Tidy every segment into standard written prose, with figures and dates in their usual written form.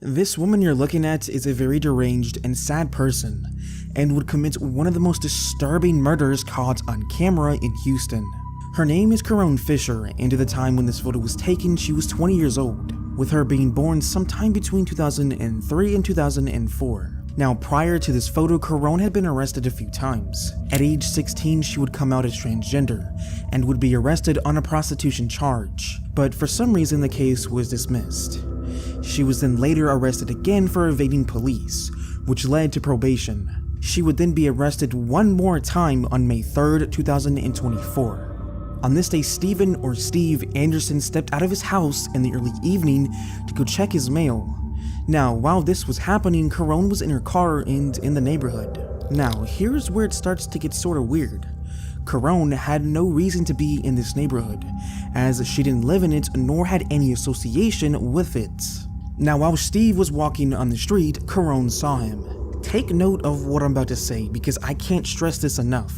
This woman you're looking at is a very deranged and sad person, and would commit one of the most disturbing murders caught on camera in Houston. Her name is Coron Fischer, and at the time when this photo was taken, she was 20 years old, with her being born sometime between 2003 and 2004. Now, prior to this photo, Coron had been arrested a few times. At age 16, she would come out as transgender, and would be arrested on a prostitution charge, but for some reason the case was dismissed. She was then later arrested again for evading police, which led to probation. She would then be arrested one more time on May 3rd, 2024. On this day, Steve Anderson stepped out of his house in the early evening to go check his mail. Now, while this was happening, Coron was in her car and in the neighborhood. Now, here's where it starts to get sorta weird. Coron had no reason to be in this neighborhood, as she didn't live in it nor had any association with it. Now, while Steve was walking on the street, Coron saw him. Take note of what I'm about to say because I can't stress this enough.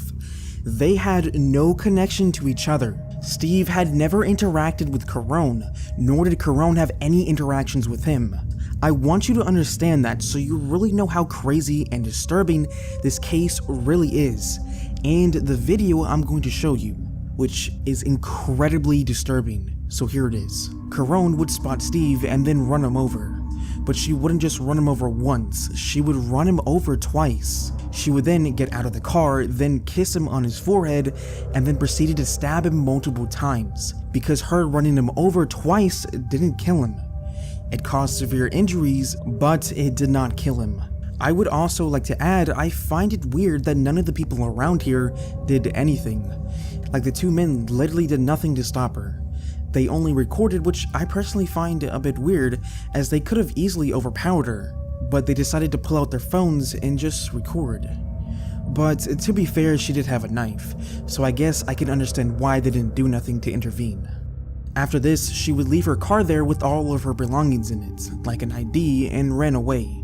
They had no connection to each other. Steve had never interacted with Coron, nor did Coron have any interactions with him. I want you to understand that so you really know how crazy and disturbing this case really is, and the video I'm going to show you, which is incredibly disturbing. So here it is. Coron would spot Steve and then run him over. But she wouldn't just run him over once, she would run him over twice. She would then get out of the car, then kiss him on his forehead, and then proceeded to stab him multiple times, because her running him over twice didn't kill him. It caused severe injuries, but it did not kill him. I would also like to add, I find it weird that none of the people around here did anything. Like, the two men literally did nothing to stop her. They only recorded, which I personally find a bit weird, as they could have easily overpowered her, but they decided to pull out their phones and just record. But to be fair, she did have a knife, so I guess I can understand why they didn't do nothing to intervene. After this, she would leave her car there with all of her belongings in it, like an ID, and ran away.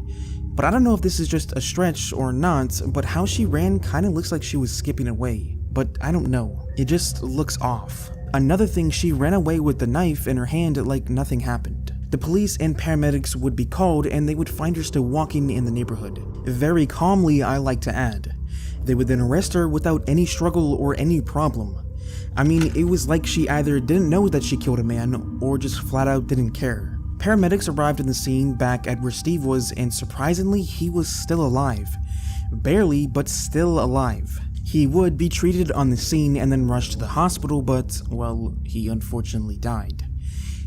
But I don't know if this is just a stretch or not, but how she ran kinda looks like she was skipping away. But I don't know, it just looks off. Another thing, she ran away with the knife in her hand like nothing happened. The police and paramedics would be called and they would find her still walking in the neighborhood. Very calmly, I like to add. They would then arrest her without any struggle or any problem. I mean, it was like she either didn't know that she killed a man or just flat out didn't care. Paramedics arrived in the scene back at where Steve was, and surprisingly, he was still alive. Barely, but still alive. He would be treated on the scene and then rushed to the hospital, but, well, he unfortunately died.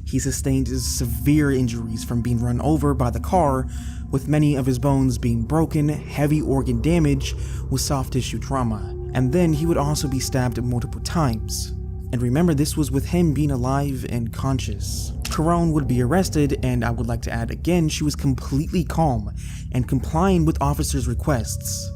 He sustained severe injuries from being run over by the car, with many of his bones being broken, heavy organ damage with soft tissue trauma, and then he would also be stabbed multiple times. And remember, this was with him being alive and conscious. Coron would be arrested, and I would like to add again, she was completely calm and complying with officers' requests.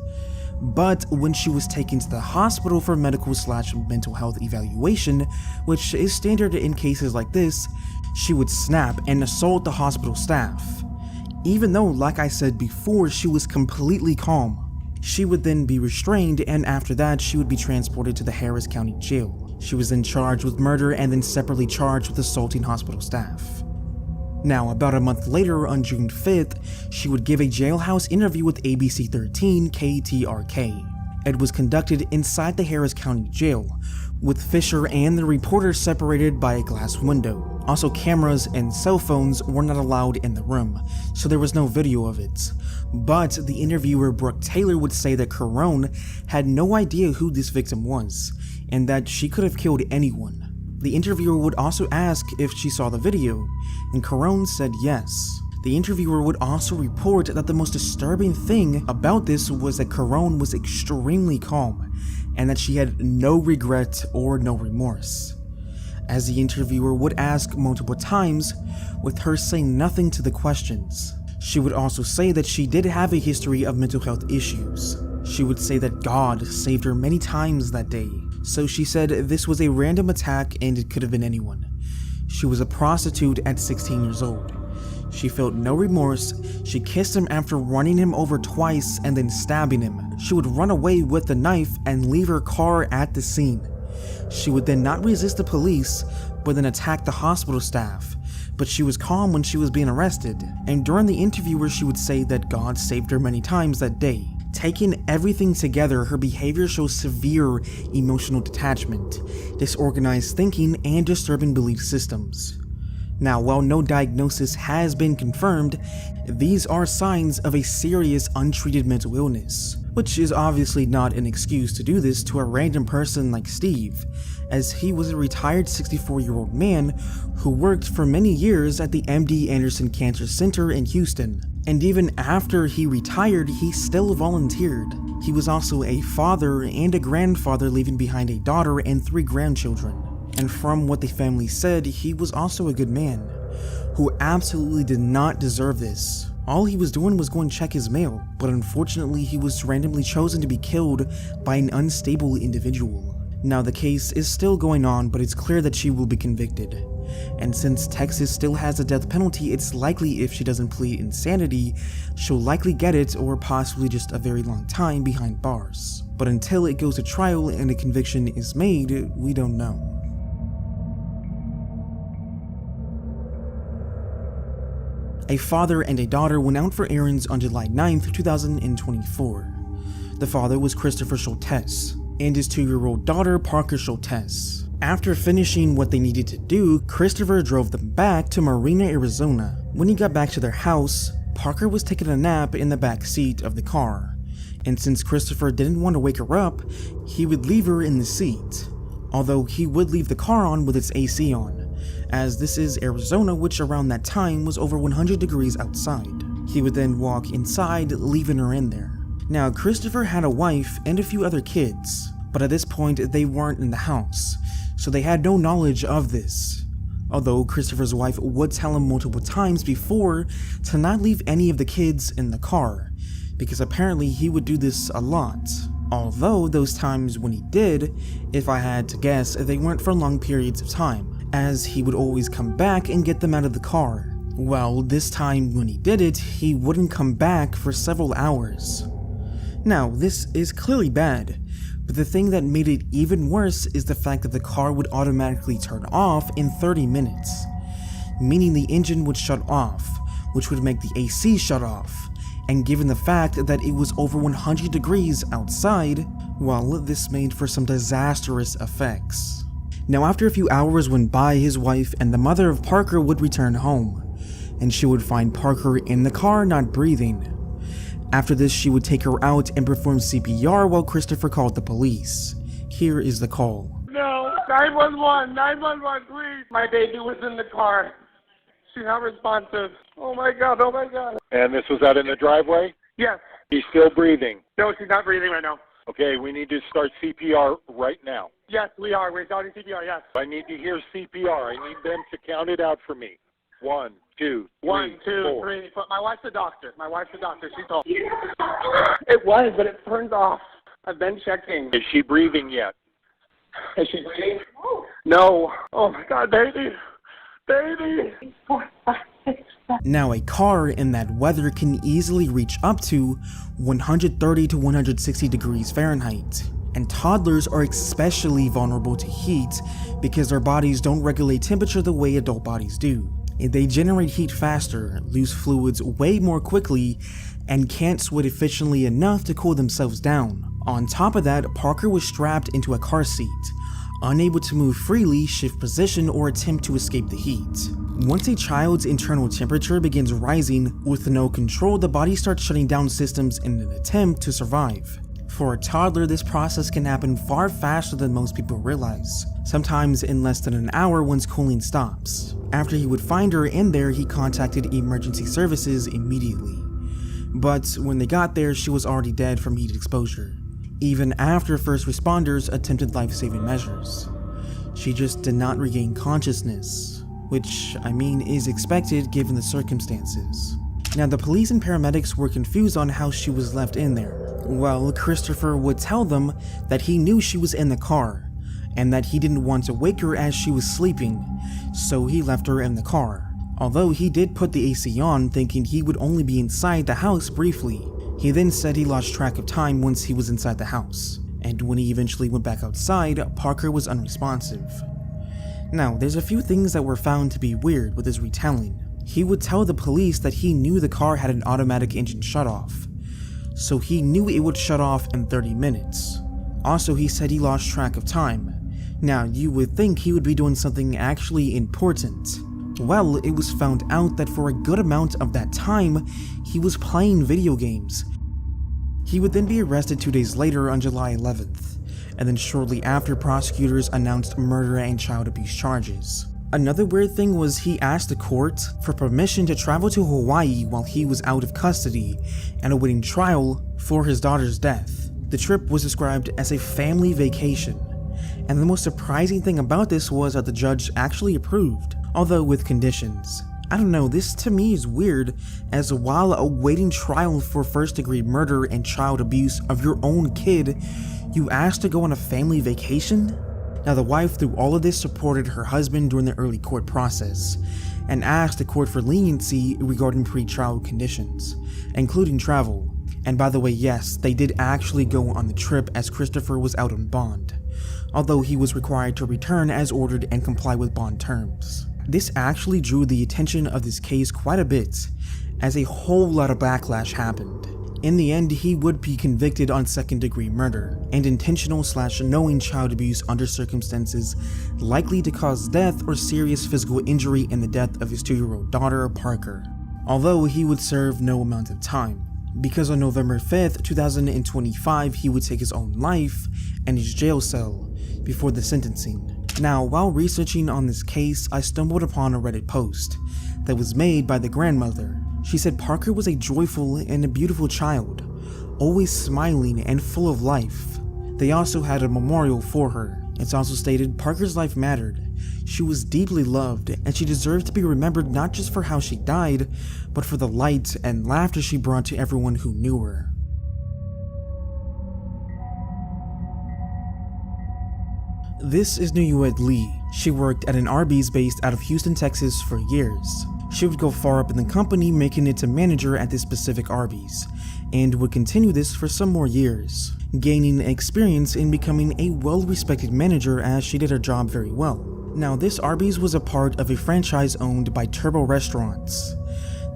But when she was taken to the hospital for medical/mental health evaluation, which is standard in cases like this, she would snap and assault the hospital staff. Even though, like I said before, she was completely calm. She would then be restrained, and after that, she would be transported to the Harris County Jail. She was then charged with murder and then separately charged with assaulting hospital staff. Now, about a month later, on June 5th, she would give a jailhouse interview with ABC 13 KTRK. It was conducted inside the Harris County Jail, with Fisher and the reporter separated by a glass window. Also, cameras and cell phones were not allowed in the room, so there was no video of it. But the interviewer Brooke Taylor would say that Coron had no idea who this victim was, and that she could have killed anyone. The interviewer would also ask if she saw the video, and Coron said yes. The interviewer would also report that the most disturbing thing about this was that Coron was extremely calm, and that she had no regret or no remorse. As the interviewer would ask multiple times, with her saying nothing to the questions. She would also say that she did have a history of mental health issues. She would say that God saved her many times that day. So she said this was a random attack and it could have been anyone. She was a prostitute at 16 years old. She felt no remorse. She kissed him after running him over twice and then stabbing him. She would run away with the knife and leave her car at the scene. She would then not resist the police, but then attack the hospital staff, but she was calm when she was being arrested, and during the interview where she would say that God saved her many times that day. Taking everything together, her behavior shows severe emotional detachment, disorganized thinking, and disturbing belief systems. Now, while no diagnosis has been confirmed, these are signs of a serious untreated mental illness, which is obviously not an excuse to do this to a random person like Steve, as he was a retired 64-year-old man who worked for many years at the MD Anderson Cancer Center in Houston. And even after he retired, he still volunteered. He was also a father and a grandfather, leaving behind a daughter and 3 grandchildren. And from what the family said, he was also a good man, who absolutely did not deserve this. All he was doing was going to check his mail, but unfortunately he was randomly chosen to be killed by an unstable individual. Now the case is still going on, but it's clear that she will be convicted. And since Texas still has a death penalty, it's likely if she doesn't plead insanity, she'll likely get it, or possibly just a very long time behind bars. But until it goes to trial and a conviction is made, we don't know. A father and a daughter went out for errands on July 9th, 2024. The father was Christopher Schultes, and his 2-year-old daughter, Parker Schultes. After finishing what they needed to do, Christopher drove them back to Marina, Arizona. When he got back to their house, Parker was taking a nap in the back seat of the car, and since Christopher didn't want to wake her up, he would leave her in the seat, although he would leave the car on with its AC on, as this is Arizona, which around that time was over 100 degrees outside. He would then walk inside, leaving her in there. Now, Christopher had a wife and a few other kids, but at this point they weren't in the house, so they had no knowledge of this. Although Christopher's wife would tell him multiple times before to not leave any of the kids in the car, because apparently he would do this a lot. Although those times when he did, if I had to guess, they weren't for long periods of time, as he would always come back and get them out of the car. Well, this time when he did it, he wouldn't come back for several hours. Now, this is clearly bad, but the thing that made it even worse is the fact that the car would automatically turn off in 30 minutes, meaning the engine would shut off, which would make the AC shut off, and given the fact that it was over 100 degrees outside, well, this made for some disastrous effects. Now, after a few hours went by, his wife and the mother of Parker would return home, and she would find Parker in the car not breathing. After this, she would take her out and perform CPR while Christopher called the police. Here is the call. No, 911, 911, please. My baby was in the car. She's not responsive. Oh my God, oh my God. And this was out in the driveway? Yes. He's still breathing? No, she's not breathing right now. Okay, we need to start CPR right now. Yes, we are. We're starting CPR, yes. I need to hear CPR. I need them to count it out for me. 1, 2, 3, 1, 2, 4. 3. But my wife's a doctor. She told me. It was, but it turns off. I've been checking. Is she breathing yet? Is she breathing? No. Oh my God, baby. Baby. Now, a car in that weather can easily reach up to 130 to 160 degrees Fahrenheit. And toddlers are especially vulnerable to heat because their bodies don't regulate temperature the way adult bodies do. They generate heat faster, lose fluids way more quickly, and can't sweat efficiently enough to cool themselves down. On top of that, Parker was strapped into a car seat, unable to move freely, shift position, or attempt to escape the heat. Once a child's internal temperature begins rising, with no control, the body starts shutting down systems in an attempt to survive. For a toddler, this process can happen far faster than most people realize, sometimes in less than an hour once cooling stops. After he would find her in there, he contacted emergency services immediately. But when they got there, she was already dead from heat exposure, even after first responders attempted life-saving measures. She just did not regain consciousness, which, I mean, is expected given the circumstances. Now, the police and paramedics were confused on how she was left in there. Well, Christopher would tell them that he knew she was in the car, and that he didn't want to wake her as she was sleeping, so he left her in the car. Although he did put the AC on, thinking he would only be inside the house briefly. He then said he lost track of time once he was inside the house, and when he eventually went back outside, Parker was unresponsive. Now, there's a few things that were found to be weird with his retelling. He would tell the police that he knew the car had an automatic engine shutoff, so he knew it would shut off in 30 minutes. Also, he said he lost track of time. Now, you would think he would be doing something actually important. Well, it was found out that for a good amount of that time, he was playing video games. He would then be arrested 2 days later on July 11th, and then shortly after, prosecutors announced murder and child abuse charges. Another weird thing was he asked the court for permission to travel to Hawaii while he was out of custody and awaiting trial for his daughter's death. The trip was described as a family vacation, and the most surprising thing about this was that the judge actually approved, although with conditions. I don't know, this to me is weird, as while awaiting trial for first-degree murder and child abuse of your own kid, you asked to go on a family vacation? Now, the wife through all of this supported her husband during the early court process, and asked the court for leniency regarding pre-trial conditions, including travel. And by the way, yes, they did actually go on the trip as Christopher was out on bond, although he was required to return as ordered and comply with bond terms. This actually drew the attention of this case quite a bit, as a whole lot of backlash happened. In the end, he would be convicted on second-degree murder and intentional/knowing child abuse under circumstances likely to cause death or serious physical injury in the death of his 2-year-old daughter, Parker, although he would serve no amount of time, because on November 5th, 2025, he would take his own life in his jail cell before the sentencing. Now, while researching on this case, I stumbled upon a Reddit post that was made by the grandmother. She said Parker was a joyful and a beautiful child, always smiling and full of life. They also had a memorial for her. It's also stated Parker's life mattered. She was deeply loved, and she deserved to be remembered not just for how she died, but for the light and laughter she brought to everyone who knew her. This is Nuet Lee. She worked at an Arby's based out of Houston, Texas for years. She would go far up in the company, making it to manager at this specific Arby's, and would continue this for some more years, gaining experience in becoming a well-respected manager as she did her job very well. Now, this Arby's was a part of a franchise owned by Turbo Restaurants.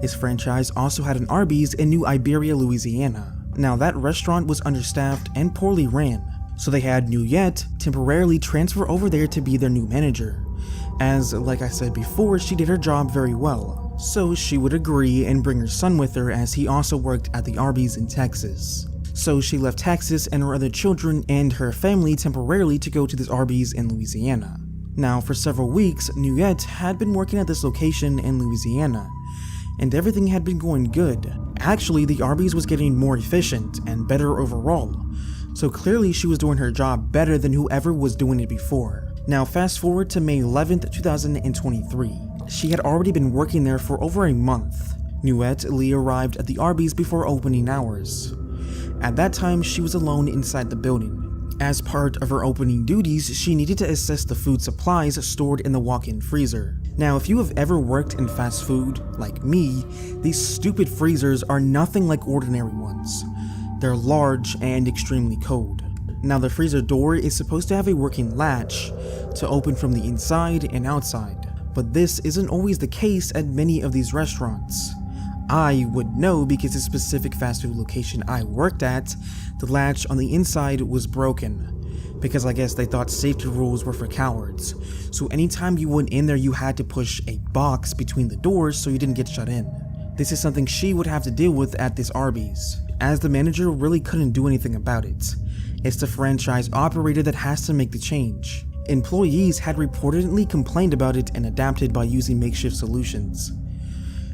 This franchise also had an Arby's in New Iberia, Louisiana. Now, that restaurant was understaffed and poorly ran, so they had Nuet temporarily transfer over there to be their new manager, as, like I said before, she did her job very well, so she would agree and bring her son with her as he also worked at the Arby's in Texas. So she left Texas and her other children and her family temporarily to go to this Arby's in Louisiana. Now, for several weeks, Nuet had been working at this location in Louisiana, and everything had been going good. Actually, the Arby's was getting more efficient and better overall, so clearly she was doing her job better than whoever was doing it before. Now, fast forward to May 11th, 2023. She had already been working there for over a month. Nuet Lee arrived at the Arby's before opening hours. At that time, she was alone inside the building. As part of her opening duties, she needed to assess the food supplies stored in the walk-in freezer. Now, if you have ever worked in fast food, like me, these stupid freezers are nothing like ordinary ones. They're large and extremely cold. Now, the freezer door is supposed to have a working latch to open from the inside and outside, but this isn't always the case at many of these restaurants. I would know because the specific fast food location I worked at, the latch on the inside was broken, because I guess they thought safety rules were for cowards, so anytime you went in there you had to push a box between the doors so you didn't get shut in. This is something she would have to deal with at this Arby's, as the manager really couldn't do anything about it. It's the franchise operator that has to make the change. Employees had reportedly complained about it and adapted by using makeshift solutions,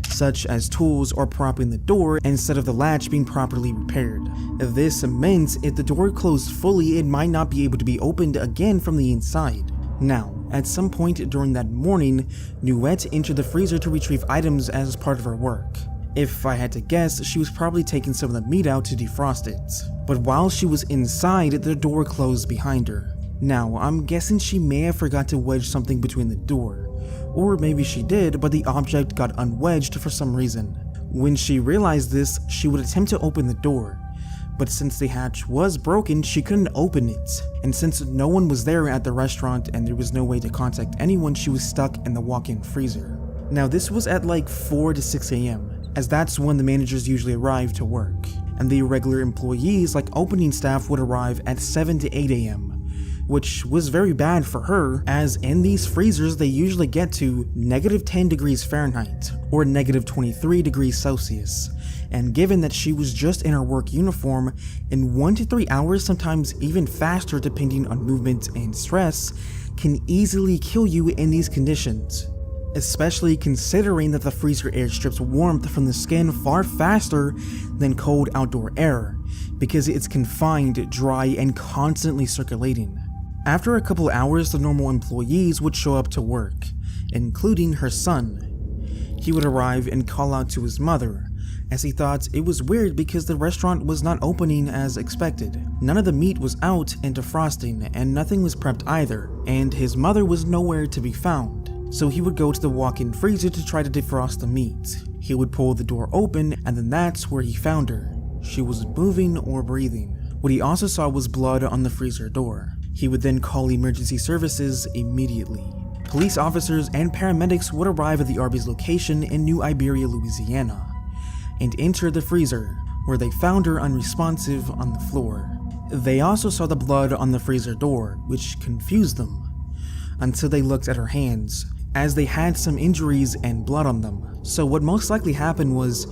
such as tools or propping the door instead of the latch being properly repaired. This meant if the door closed fully, it might not be able to be opened again from the inside. Now, at some point during that morning, Nuet entered the freezer to retrieve items as part of her work. If I had to guess, she was probably taking some of the meat out to defrost it. But while she was inside, the door closed behind her. Now, I'm guessing she may have forgot to wedge something between the door. Or maybe she did, but the object got unwedged for some reason. When she realized this, she would attempt to open the door, But since the hatch was broken, she couldn't open it. And since no one was there at the restaurant and there was no way to contact anyone, she was stuck in the walk-in freezer. Now this was at like 4 to 6 a.m., as that's when the managers usually arrive to work. And the irregular employees like opening staff would arrive at 7 to 8 a.m., which was very bad for her, as in these freezers they usually get to -10 degrees Fahrenheit or -23 degrees Celsius. And given that she was just in her work uniform, in 1 to 3 hours, sometimes even faster depending on movement and stress, can easily kill you in these conditions. Especially considering that the freezer air strips warmth from the skin far faster than cold outdoor air, because it's confined, dry, and constantly circulating. After a couple hours, the normal employees would show up to work, including her son. He would arrive and call out to his mother, as he thought it was weird because the restaurant was not opening as expected. None of the meat was out and defrosting, and nothing was prepped either, and his mother was nowhere to be found. So he would go to the walk-in freezer to try to defrost the meat. He would pull the door open, and then that's where he found her. She was moving or breathing. What he also saw was blood on the freezer door. He would then call emergency services immediately. Police officers and paramedics would arrive at the Arby's location in New Iberia, Louisiana, and enter the freezer, where they found her unresponsive on the floor. They also saw the blood on the freezer door, which confused them, until they looked at her hands, as they had some injuries and blood on them. So what most likely happened was,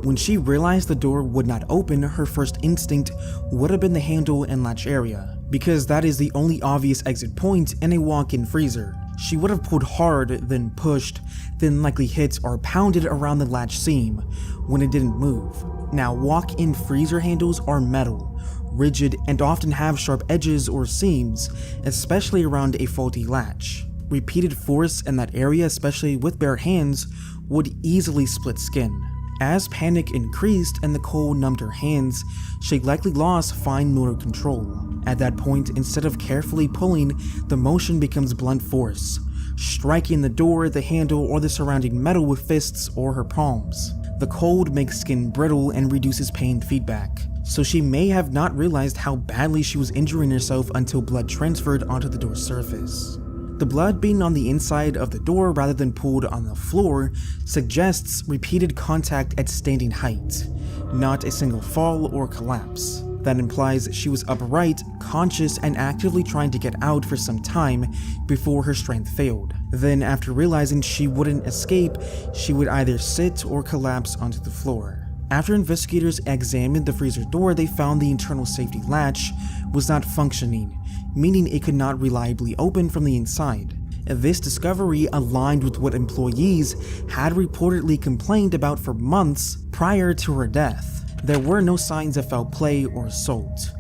when she realized the door would not open, her first instinct would have been the handle and latch area, because that is the only obvious exit point in a walk-in freezer. She would have pulled hard, then pushed, then likely hit or pounded around the latch seam when it didn't move. Now, walk-in freezer handles are metal, rigid, and often have sharp edges or seams, especially around a faulty latch. Repeated force in that area, especially with bare hands, would easily split skin. As panic increased and the cold numbed her hands, she likely lost fine motor control. At that point, instead of carefully pulling, the motion becomes blunt force, striking the door, the handle, or the surrounding metal with fists or her palms. The cold makes skin brittle and reduces pain feedback, so she may have not realized how badly she was injuring herself until blood transferred onto the door surface. The blood being on the inside of the door rather than pulled on the floor suggests repeated contact at standing height, not a single fall or collapse. That implies she was upright, conscious, and actively trying to get out for some time before her strength failed. Then, after realizing she wouldn't escape, she would either sit or collapse onto the floor. After investigators examined the freezer door, they found the internal safety latch was not functioning, meaning it could not reliably open from the inside. This discovery aligned with what employees had reportedly complained about for months prior to her death. There were no signs of foul play or assault,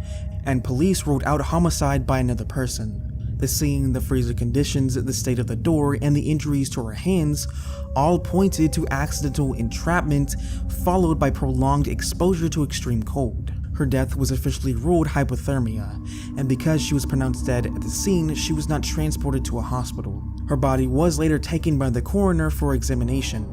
and police ruled out homicide by another person. The scene, the freezer conditions, the state of the door, and the injuries to her hands all pointed to accidental entrapment followed by prolonged exposure to extreme cold. Her death was officially ruled hypothermia, and because she was pronounced dead at the scene, she was not transported to a hospital. Her body was later taken by the coroner for examination,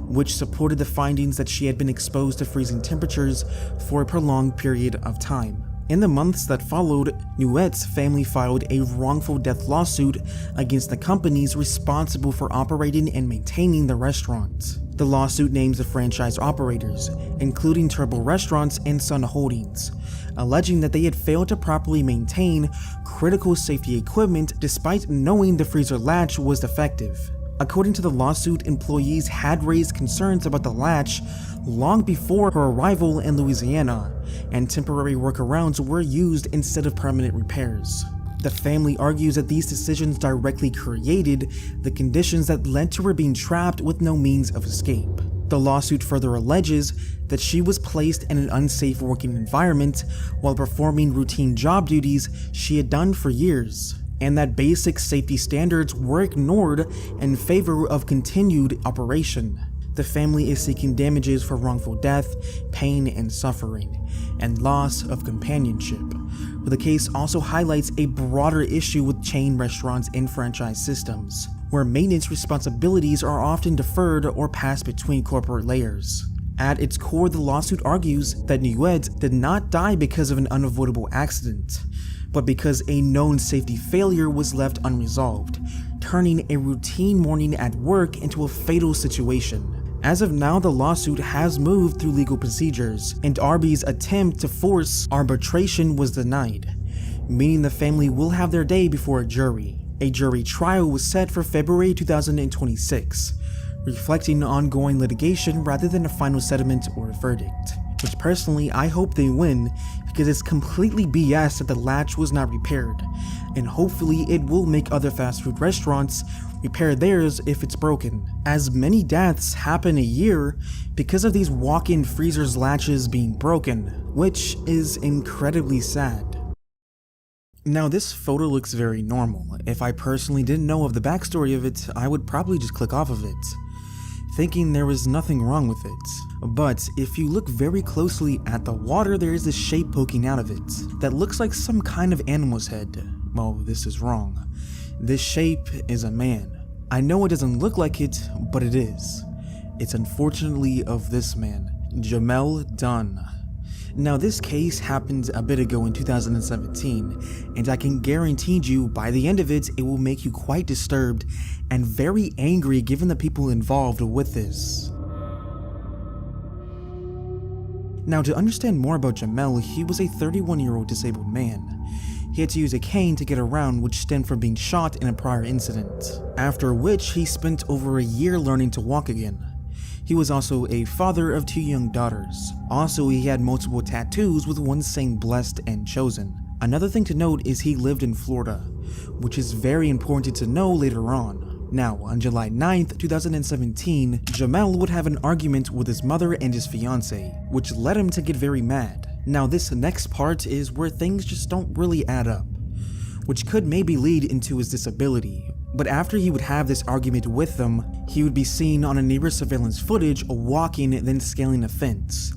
which supported the findings that she had been exposed to freezing temperatures for a prolonged period of time. In the months that followed, Nuet's family filed a wrongful death lawsuit against the companies responsible for operating and maintaining the restaurant. The lawsuit names the franchise operators, including Turbo Restaurants and Sun Holdings, alleging that they had failed to properly maintain critical safety equipment despite knowing the freezer latch was defective. According to the lawsuit, employees had raised concerns about the latch long before her arrival in Louisiana, and temporary workarounds were used instead of permanent repairs. The family argues that these decisions directly created the conditions that led to her being trapped with no means of escape. The lawsuit further alleges that she was placed in an unsafe working environment while performing routine job duties she had done for years, and that basic safety standards were ignored in favor of continued operation. The family is seeking damages for wrongful death, pain and suffering, and loss of companionship. But the case also highlights a broader issue with chain restaurants and franchise systems, where maintenance responsibilities are often deferred or passed between corporate layers. At its core, the lawsuit argues that Nieuwet did not die because of an unavoidable accident, but because a known safety failure was left unresolved, turning a routine morning at work into a fatal situation. As of now, the lawsuit has moved through legal procedures, and Arby's attempt to force arbitration was denied, meaning the family will have their day before a jury. A jury trial was set for February 2026, reflecting ongoing litigation rather than a final settlement or a verdict, which personally I hope they win because it's completely BS that the latch was not repaired, and hopefully it will make other fast food restaurants repair theirs if it's broken, as many deaths happen a year because of these walk-in freezers latches being broken, which is incredibly sad. Now this photo looks very normal. If I personally didn't know of the backstory of it, I would probably just click off of it, thinking there was nothing wrong with it. But if you look very closely at the water, there is this shape poking out of it that looks like some kind of animal's head. Well, this is wrong. This shape is a man. I know it doesn't look like it, but it is. It's unfortunately of this man, Jamel Dunn. Now this case happened a bit ago in 2017, and I can guarantee you by the end of it, it will make you quite disturbed and very angry given the people involved with this. Now to understand more about Jamel, he was a 31-year-old disabled man. He had to use a cane to get around, which stemmed from being shot in a prior incident, after which he spent over a year learning to walk again. He was also a father of 2 young daughters. Also, he had multiple tattoos, with one saying blessed and chosen. Another thing to note is he lived in Florida, which is very important to know later on. Now, on July 9th, 2017, Jamel would have an argument with his mother and his fiancée, which led him to get very mad. Now this next part is where things just don't really add up, which could maybe lead into his disability. But after he would have this argument with them, he would be seen on a neighbor's surveillance footage walking then scaling a fence.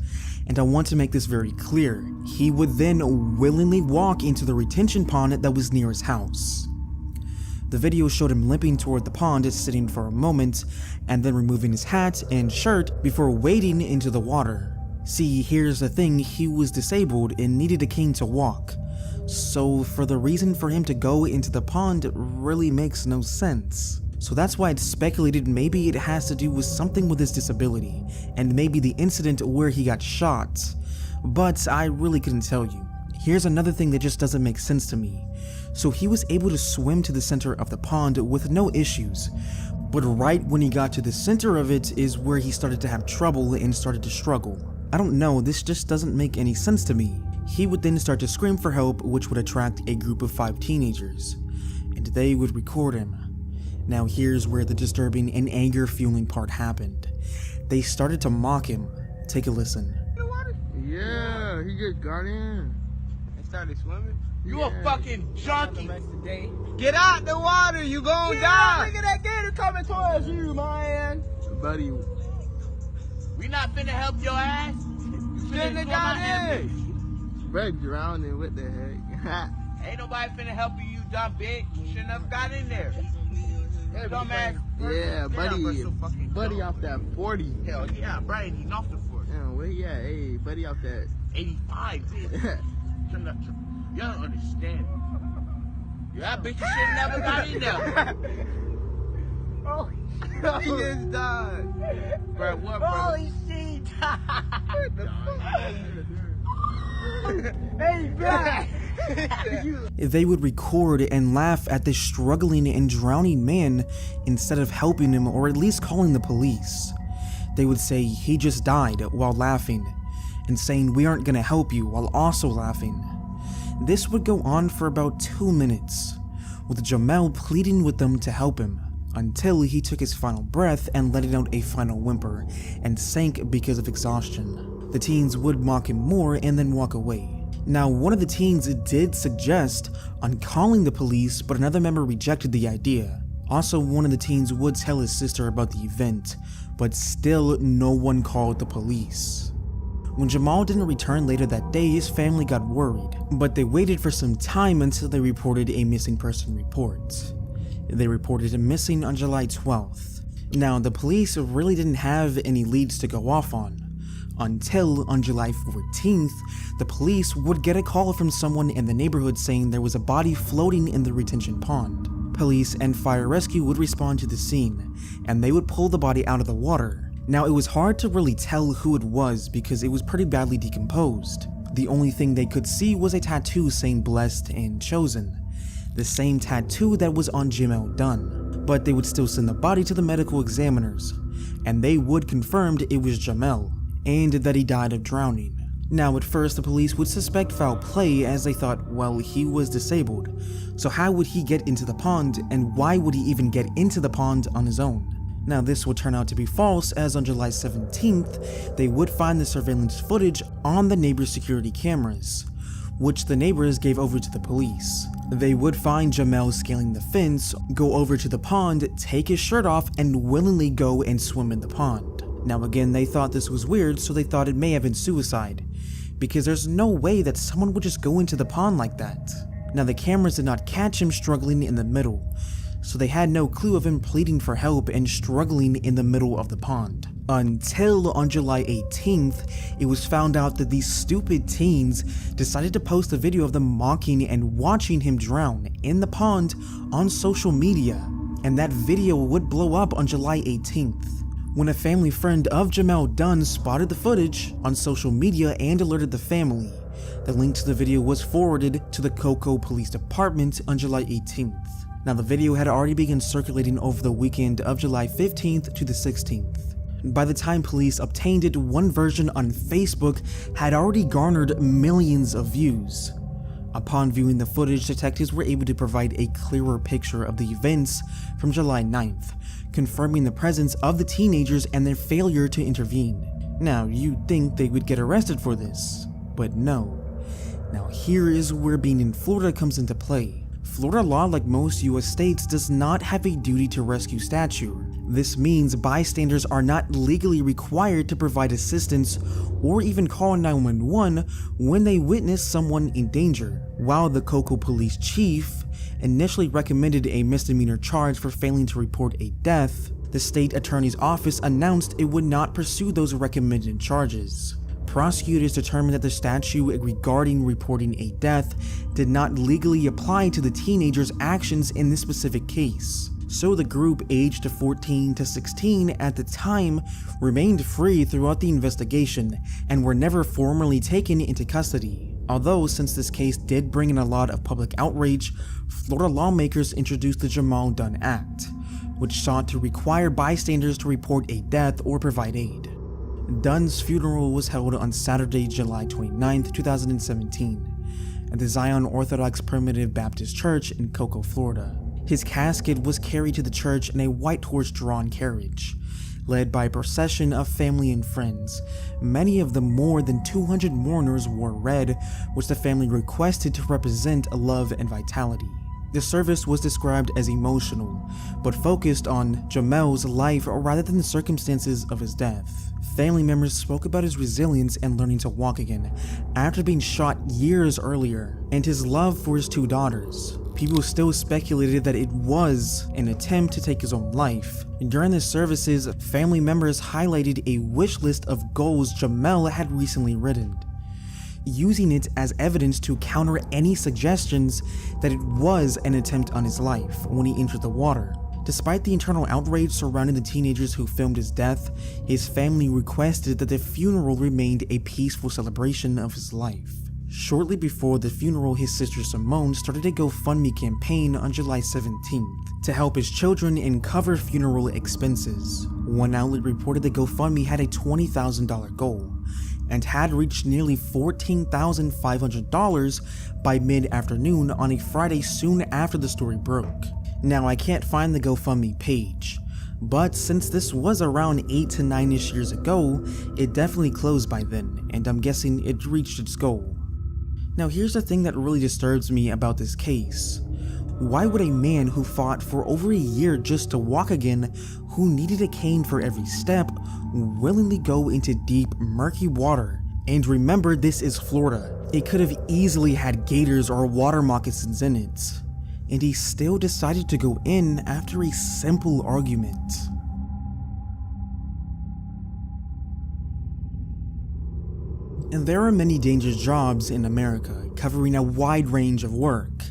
And I want to make this very clear, he would then willingly walk into the retention pond that was near his house. The video showed him limping toward the pond, sitting for a moment, and then removing his hat and shirt before wading into the water. See, here's the thing, he was disabled and needed a cane to walk. So for the reason for him to go into the pond really makes no sense. So that's why it's speculated maybe it has to do with something with his disability, and maybe the incident where he got shot. But I really couldn't tell you. Here's another thing that just doesn't make sense to me. So he was able to swim to the center of the pond with no issues, but right when he got to the center of it is where he started to have trouble and started to struggle. I don't know, this just doesn't make any sense to me. He would then start to scream for help, which would attract a group of 5 teenagers, and they would record him. Now here's where the disturbing and anger-fueling part happened. They started to mock him. Take a listen. Yeah, he just got in. And started swimming? You Yeah. a fucking junkie. Get out the water, you gon' die. Look at that gator coming towards you, man. Buddy, We not finna help your ass. You shouldn't have swim got my in. Bro, drowning, what the heck? Ain't nobody finna help you, you dumb bitch. You shouldn't have got in there. Dumb ass. Yeah, buddy, Bro, so fucking buddy dumb. off that 40. Hell yeah, Brian, he's off the force. Yeah, where he at? Hey, buddy off that. 85, bitch. You don't understand. Yeah, bitch, you should never got in there. Oh, he just died. Bro, what, bro? Holy shit. What the fuck? Hey, bro. They would record and laugh at this struggling and drowning man instead of helping him or at least calling the police. They would say he just died while laughing, and saying we aren't gonna help you while also laughing. This would go on for about 2 minutes, with Jamel pleading with them to help him, until he took his final breath and let out a final whimper and sank because of exhaustion. The teens would mock him more and then walk away. Now, one of the teens did suggest on calling the police, but another member rejected the idea. Also, one of the teens would tell his sister about the event, but still no one called the police. When Jamal didn't return later that day, his family got worried, but they waited for some time until they reported a missing person report. They reported him missing on July 12th. Now, the police really didn't have any leads to go off on, until on July 14th, the police would get a call from someone in the neighborhood saying there was a body floating in the retention pond. Police and fire rescue would respond to the scene, and they would pull the body out of the water. Now, it was hard to really tell who it was because it was pretty badly decomposed. The only thing they could see was a tattoo saying blessed and chosen, the same tattoo that was on Jamel Dunn. But they would still send the body to the medical examiners, and they would confirm it was Jamel, and that he died of drowning. Now, at first, the police would suspect foul play as they thought, well, he was disabled, so how would he get into the pond, and why would he even get into the pond on his own? Now, this would turn out to be false, as on July 17th, they would find the surveillance footage on the neighbor's security cameras, which the neighbors gave over to the police. They would find Jamel scaling the fence, go over to the pond, take his shirt off, and willingly go and swim in the pond. Now again, they thought this was weird, so they thought it may have been suicide, because there's no way that someone would just go into the pond like that. Now, the cameras did not catch him struggling in the middle, so they had no clue of him pleading for help and struggling in the middle of the pond. Until on July 18th, it was found out that these stupid teens decided to post a video of them mocking and watching him drown in the pond on social media, and that video would blow up on July 18th. When a family friend of Jamel Dunn spotted the footage on social media and alerted the family, the link to the video was forwarded to the Cocoa Police Department on July 18th. Now, the video had already begun circulating over the weekend of July 15th to the 16th. By the time police obtained it, one version on Facebook had already garnered millions of views. Upon viewing the footage, detectives were able to provide a clearer picture of the events from July 9th, confirming the presence of the teenagers and their failure to intervene. Now, you'd think they would get arrested for this, but no. Now, here is where being in Florida comes into play. Florida law, like most US states, does not have a duty to rescue stature. This means bystanders are not legally required to provide assistance or even call 911 when they witness someone in danger. While the Cocoa Police Chief initially recommended a misdemeanor charge for failing to report a death, the state attorney's office announced it would not pursue those recommended charges. Prosecutors determined that the statute regarding reporting a death did not legally apply to the teenagers' actions in this specific case. So the group, aged 14 to 16 at the time, remained free throughout the investigation and were never formally taken into custody. Although, since this case did bring in a lot of public outrage, Florida lawmakers introduced the Jamel Dunn Act, which sought to require bystanders to report a death or provide aid. Dunn's funeral was held on Saturday, July 29, 2017, at the Zion Orthodox Primitive Baptist Church in Cocoa, Florida. His casket was carried to the church in a white horse-drawn carriage, led by a procession of family and friends. Many of the more than 200 mourners wore red, which the family requested to represent love and vitality. The service was described as emotional, but focused on Jamel's life rather than the circumstances of his death. Family members spoke about his resilience and learning to walk again after being shot years earlier, and his love for his two daughters. People still speculated that it was an attempt to take his own life. During the services, family members highlighted a wish list of goals Jamel had recently written, using it as evidence to counter any suggestions that it was an attempt on his life when he entered the water. Despite the internal outrage surrounding the teenagers who filmed his death, his family requested that the funeral remained a peaceful celebration of his life. Shortly before the funeral, his sister Simone started a GoFundMe campaign on July 17th to help his children and cover funeral expenses. One outlet reported that GoFundMe had a $20,000 goal and had reached nearly $14,500 by mid-afternoon on a Friday soon after the story broke. Now, I can't find the GoFundMe page, but since this was around 8 to 9-ish years ago, it definitely closed by then, and I'm guessing it reached its goal. Now, here's the thing that really disturbs me about this case. Why would a man who fought for over a year just to walk again, who needed a cane for every step, willingly go into deep, murky water? And remember, this is Florida. It could have easily had gators or water moccasins in it, and he still decided to go in after a simple argument. And there are many dangerous jobs in America, covering a wide range of work.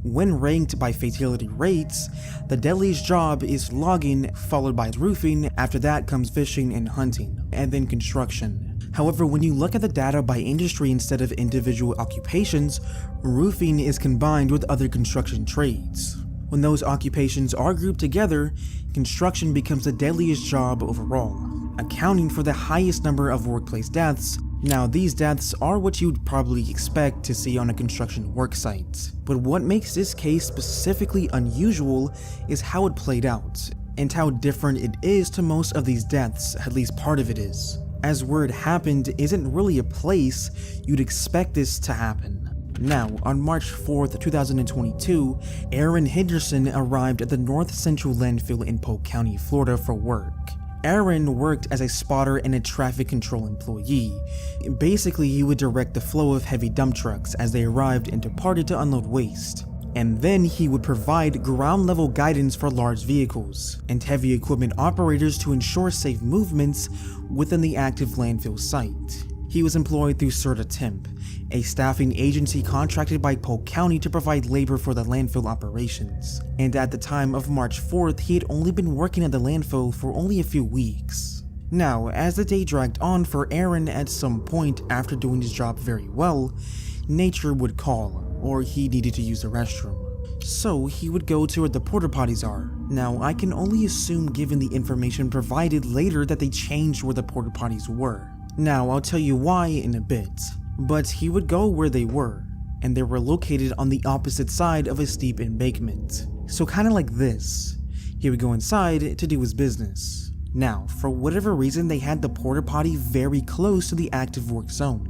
When ranked by fatality rates, the deadliest job is logging, followed by roofing, after that comes fishing and hunting, and then construction. However, when you look at the data by industry instead of individual occupations, roofing is combined with other construction trades. When those occupations are grouped together, construction becomes the deadliest job overall, accounting for the highest number of workplace deaths. Now, these deaths are what you'd probably expect to see on a construction worksite, but what makes this case specifically unusual is how it played out, and how different it is to most of these deaths, at least part of it is, as where it happened isn't really a place you'd expect this to happen. Now, on March 4th, 2022, Aaron Henderson arrived at the North Central landfill in Polk County, Florida for work. Aaron worked as a spotter and a traffic control employee. Basically, he would direct the flow of heavy dump trucks as they arrived and departed to unload waste. And then he would provide ground-level guidance for large vehicles and heavy equipment operators to ensure safe movements within the active landfill site. He was employed through Certa Temp, a staffing agency contracted by Polk County to provide labor for the landfill operations, and at the time of March 4th, he had only been working at the landfill for only a few weeks. Now, as the day dragged on for Aaron, at some point after doing his job very well, nature would call, or he needed to use the restroom. So he would go to where the porta potties are. Now, I can only assume given the information provided later that they changed where the porta potties were. Now, I'll tell you why in a bit, but he would go where they were, and they were located on the opposite side of a steep embankment. So kinda like this. He would go inside to do his business. Now, for whatever reason, they had the porta potty very close to the active work zone,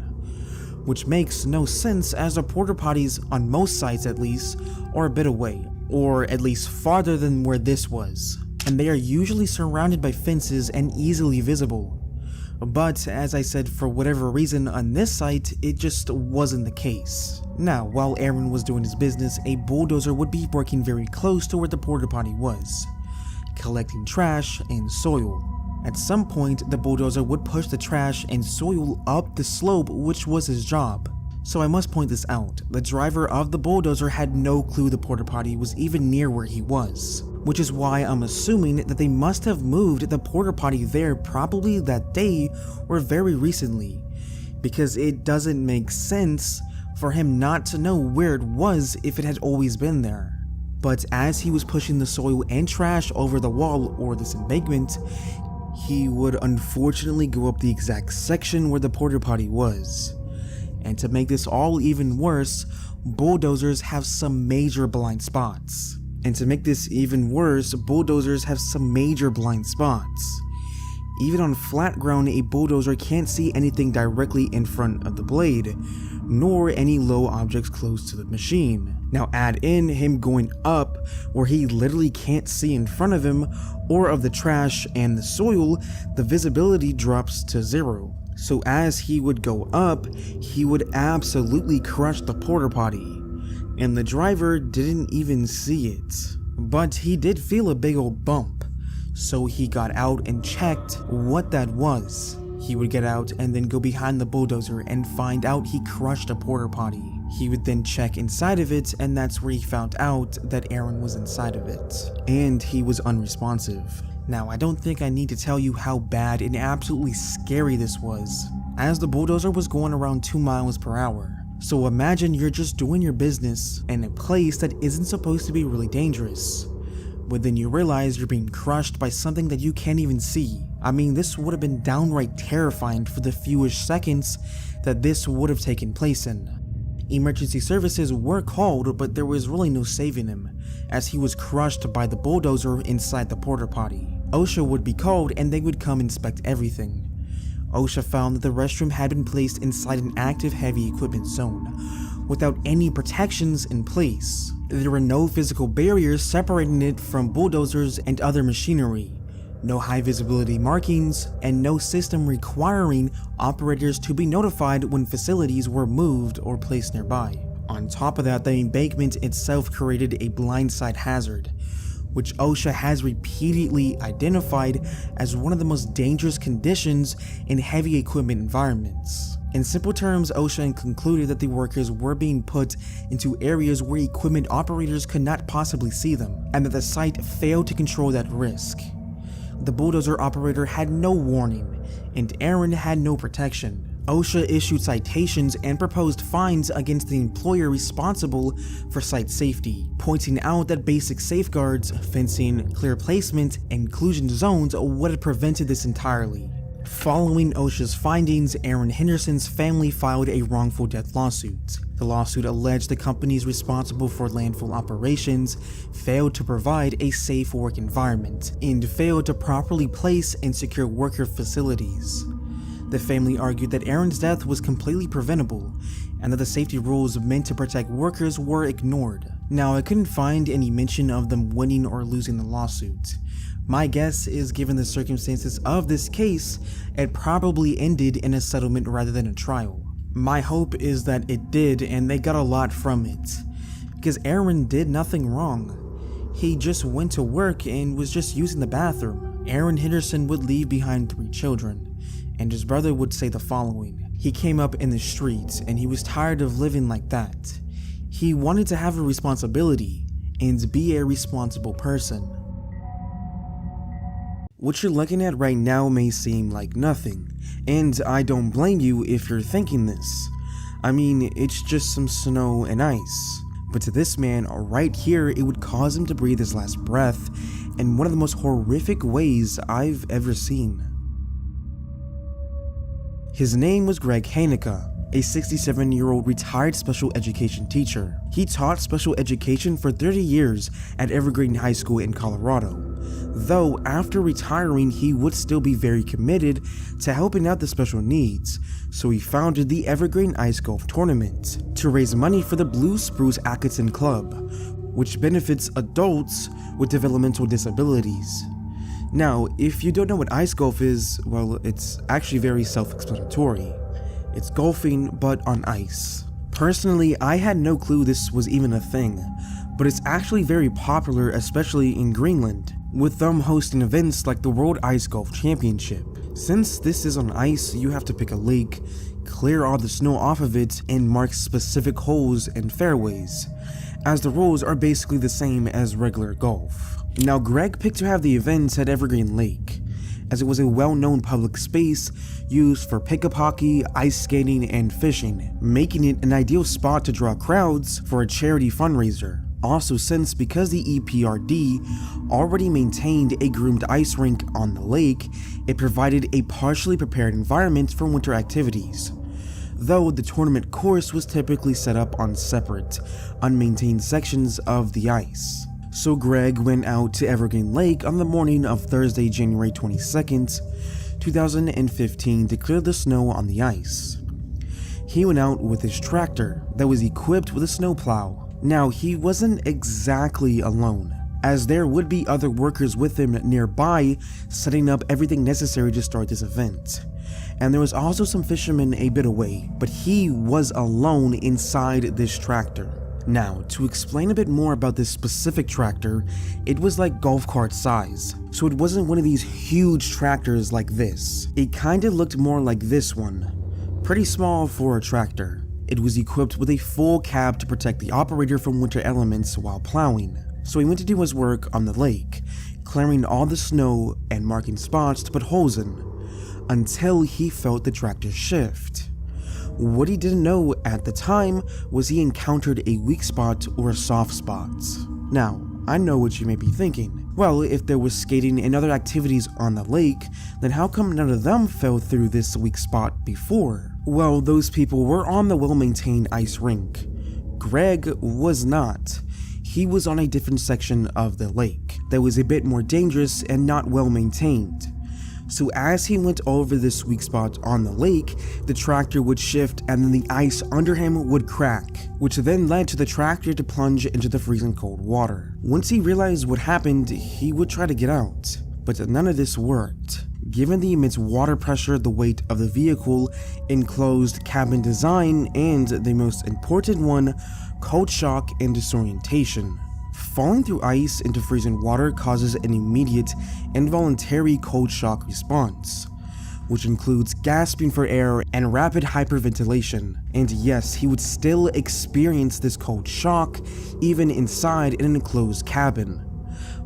which makes no sense as the porta potties, on most sites at least, are a bit away, or at least farther than where this was, and they are usually surrounded by fences and easily visible. But as I said, for whatever reason on this site, it just wasn't the case. Now, while Aaron was doing his business, a bulldozer would be working very close to where the porta potty was, collecting trash and soil. At some point, the bulldozer would push the trash and soil up the slope, which was his job. So I must point this out, the driver of the bulldozer had no clue the porta potty was even near where he was, which is why I'm assuming that they must have moved the porta potty there probably that day or very recently, because it doesn't make sense for him not to know where it was if it had always been there. But as he was pushing the soil and trash over the wall or this embankment, he would unfortunately go up the exact section where the porta potty was. And to make this all even worse, bulldozers have some major blind spots. Even on flat ground, a bulldozer can't see anything directly in front of the blade, nor any low objects close to the machine. Now add in him going up, where he literally can't see in front of him or of the trash and the soil, the visibility drops to 0. So as he would go up, he would absolutely crush the porta potty, and the driver didn't even see it. But he did feel a big old bump, so he got out and checked what that was. He would get out and then go behind the bulldozer and find out he crushed a porta potty. He would then check inside of it, and that's where he found out that Aaron was inside of it, and he was unresponsive. Now, I don't think I need to tell you how bad and absolutely scary this was, as the bulldozer was going around 2 miles per hour. So imagine you're just doing your business in a place that isn't supposed to be really dangerous, but then you realize you're being crushed by something that you can't even see. I mean, this would have been downright terrifying for the fewish seconds that this would have taken place in. Emergency services were called, but there was really no saving him, as he was crushed by the bulldozer inside the porta potty. OSHA would be called and they would come inspect everything. OSHA found that the restroom had been placed inside an active heavy equipment zone, without any protections in place. There were no physical barriers separating it from bulldozers and other machinery, no high visibility markings, and no system requiring operators to be notified when facilities were moved or placed nearby. On top of that, the embankment itself created a blindside hazard, which OSHA has repeatedly identified as one of the most dangerous conditions in heavy equipment environments. In simple terms, OSHA concluded that the workers were being put into areas where equipment operators could not possibly see them, and that the site failed to control that risk. The bulldozer operator had no warning, and Aaron had no protection. OSHA issued citations and proposed fines against the employer responsible for site safety, pointing out that basic safeguards, fencing, clear placement, and inclusion zones would have prevented this entirely. Following OSHA's findings, Aaron Henderson's family filed a wrongful death lawsuit. The lawsuit alleged the companies responsible for landfill operations failed to provide a safe work environment and failed to properly place and secure worker facilities. The family argued that Aaron's death was completely preventable and that the safety rules meant to protect workers were ignored. Now, I couldn't find any mention of them winning or losing the lawsuit. My guess is, given the circumstances of this case, it probably ended in a settlement rather than a trial. My hope is that it did and they got a lot from it, because Aaron did nothing wrong. He just went to work and was just using the bathroom. Aaron Henderson would leave behind 3 children, and his brother would say the following: he came up in the streets and he was tired of living like that. He wanted to have a responsibility and be a responsible person. What you're looking at right now may seem like nothing, and I don't blame you if you're thinking this. I mean, it's just some snow and ice. But to this man right here, it would cause him to breathe his last breath in one of the most horrific ways I've ever seen. His name was Greg Haneke, a 67-year-old retired special education teacher. He taught special education for 30 years at Evergreen High School in Colorado, though after retiring he would still be very committed to helping out the special needs, so he founded the Evergreen Ice Golf Tournament to raise money for the Blue Spruce Atkinson Club, which benefits adults with developmental disabilities. Now, if you don't know what ice golf is, well, it's actually very self-explanatory. It's golfing, but on ice. Personally, I had no clue this was even a thing, but it's actually very popular, especially in Greenland, with them hosting events like the World Ice Golf Championship. Since this is on ice, you have to pick a lake, clear all the snow off of it, and mark specific holes and fairways, as the rules are basically the same as regular golf. Now, Greg picked to have the events at Evergreen Lake, as it was a well-known public space used for pickup hockey, ice skating, and fishing, making it an ideal spot to draw crowds for a charity fundraiser. Also, since because the EPRD already maintained a groomed ice rink on the lake, it provided a partially prepared environment for winter activities, though the tournament course was typically set up on separate, unmaintained sections of the ice. So Greg went out to Evergreen Lake on the morning of Thursday, January 22nd, 2015 to clear the snow on the ice. He went out with his tractor that was equipped with a snowplow. Now, he wasn't exactly alone, as there would be other workers with him nearby setting up everything necessary to start this event. And there was also some fishermen a bit away, but he was alone inside this tractor. Now, to explain a bit more about this specific tractor, it was like golf cart size, so it wasn't one of these huge tractors like this. It kinda looked more like this one, pretty small for a tractor. It was equipped with a full cab to protect the operator from winter elements while plowing. So he went to do his work on the lake, clearing all the snow and marking spots to put holes in, until he felt the tractor shift. What he didn't know at the time was he encountered a weak spot or a soft spot. Now, I know what you may be thinking. Well, if there was skating and other activities on the lake, then how come none of them fell through this weak spot before? Well, those people were on the well-maintained ice rink. Greg was not. He was on a different section of the lake that was a bit more dangerous and not well-maintained. So as he went over this weak spot on the lake, the tractor would shift and then the ice under him would crack, which then led to the tractor to plunge into the freezing cold water. Once he realized what happened, he would try to get out, but none of this worked. Given the immense water pressure, the weight of the vehicle, enclosed cabin design, and the most important one, cold shock and disorientation. Falling through ice into freezing water causes an immediate, involuntary cold shock response, which includes gasping for air and rapid hyperventilation. And yes, he would still experience this cold shock even inside in an enclosed cabin.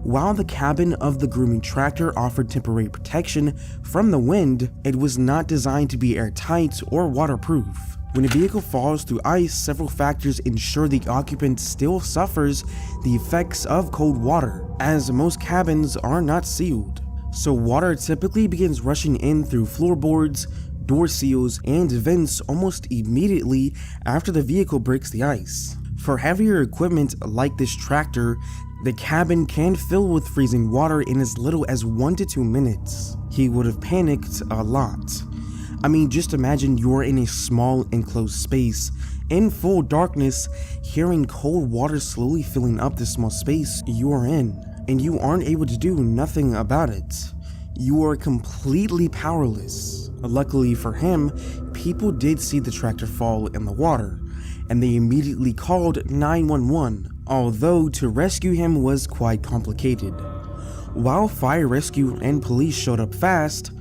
While the cabin of the grooming tractor offered temporary protection from the wind, it was not designed to be airtight or waterproof. When a vehicle falls through ice, several factors ensure the occupant still suffers the effects of cold water, as most cabins are not sealed. So water typically begins rushing in through floorboards, door seals, and vents almost immediately after the vehicle breaks the ice. For heavier equipment like this tractor, the cabin can fill with freezing water in as little as 1 to 2 minutes. He would have panicked a lot. I mean, just imagine you're in a small enclosed space, in full darkness, hearing cold water slowly filling up the small space you are in, and you aren't able to do nothing about it. You are completely powerless. Luckily for him, people did see the tractor fall in the water, and they immediately called 911, although to rescue him was quite complicated. While fire rescue and police showed up fast,